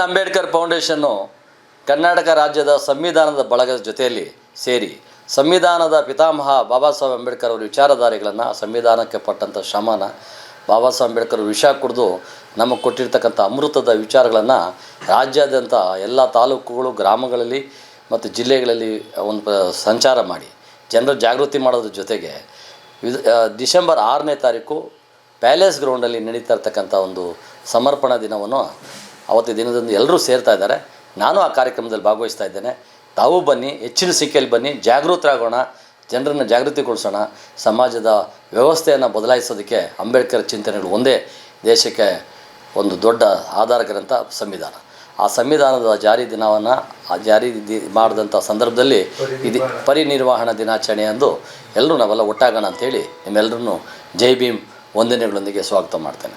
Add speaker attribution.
Speaker 1: Ambedkar foundation Karnataka ರಾಜ್ಯದ ಸಂವಿಧಾನದ ಬಳಗದ ಜೊತೆಯಲ್ಲಿ ಸೇರಿ ಸಂವಿಧಾನದ ಪಿತಾಮಹ ಬಾಬಾ ಸಾಹೇಬ್ ಅಂಬೇಡ್ಕರ್ ಅವರ ವಿಚಾರಧಾರೆಗಳನ್ನು, ಸಂವಿಧಾನಕ್ಕೆ ಪಟ್ಟಂಥ ಶ್ರಮನ, ಬಾಬಾ ಸಾಹೇಬ್ ಅಂಬೇಡ್ಕರ್ ವಿಷ ಕುಡಿದು ನಮಗೆ ಕೊಟ್ಟಿರ್ತಕ್ಕಂಥ ಅಮೃತದ ವಿಚಾರಗಳನ್ನು ರಾಜ್ಯಾದ್ಯಂತ ಎಲ್ಲ ತಾಲೂಕುಗಳು, ಗ್ರಾಮಗಳಲ್ಲಿ ಮತ್ತು ಜಿಲ್ಲೆಗಳಲ್ಲಿ ಒಂದು ಸಂಚಾರ ಮಾಡಿ ಜನರ ಜಾಗೃತಿ ಮಾಡೋದ್ರ ಜೊತೆಗೆ ಡಿಸೆಂಬರ್ 6ನೇ ತಾರೀಕು ಪ್ಯಾಲೇಸ್ ಗ್ರೌಂಡಲ್ಲಿ ನಡೀತಾ ಇರ್ತಕ್ಕಂಥ ಒಂದು ಸಮರ್ಪಣಾ ದಿನವನ್ನು ಅವತ್ತು ದಿನದಂದು ಎಲ್ಲರೂ ಸೇರ್ತಾ ಇದ್ದಾರೆ. ನಾನು ಆ ಕಾರ್ಯಕ್ರಮದಲ್ಲಿ ಭಾಗವಹಿಸ್ತಾ ಇದ್ದೇನೆ. ತಾವು ಬನ್ನಿ, ಹೆಚ್ಚಿನ ಸಂಖ್ಯೆಯಲ್ಲಿ ಬನ್ನಿ, ಜಾಗೃತರಾಗೋಣ, ಜನರನ್ನು ಜಾಗೃತಿಗೊಳಿಸೋಣ. ಸಮಾಜದ ವ್ಯವಸ್ಥೆಯನ್ನು ಬದಲಾಯಿಸೋದಕ್ಕೆ ಅಂಬೇಡ್ಕರ್ ಚಿಂತನೆಗಳು ಒಂದೇ ದೇಶಕ್ಕೆ ಒಂದು ದೊಡ್ಡ ಆಧಾರ ಗ್ರಂಥ ಸಂವಿಧಾನ. ಆ ಸಂವಿಧಾನದ ಜಾರಿ ದಿನವನ್ನು ಮಾಡಿದಂಥ ಸಂದರ್ಭದಲ್ಲಿ ಇದು ಪರಿನಿರ್ವಹಣಾ ದಿನಾಚರಣೆ ಎಂದು ಎಲ್ಲರೂ ನಾವೆಲ್ಲ ಒಟ್ಟಾಗೋಣ ಅಂಥೇಳಿ ನಿಮ್ಮೆಲ್ಲರನ್ನು ಜೈ ಭೀಮ್ ವಂದನೆಗಳೊಂದಿಗೆ ಸ್ವಾಗತ ಮಾಡ್ತೇನೆ.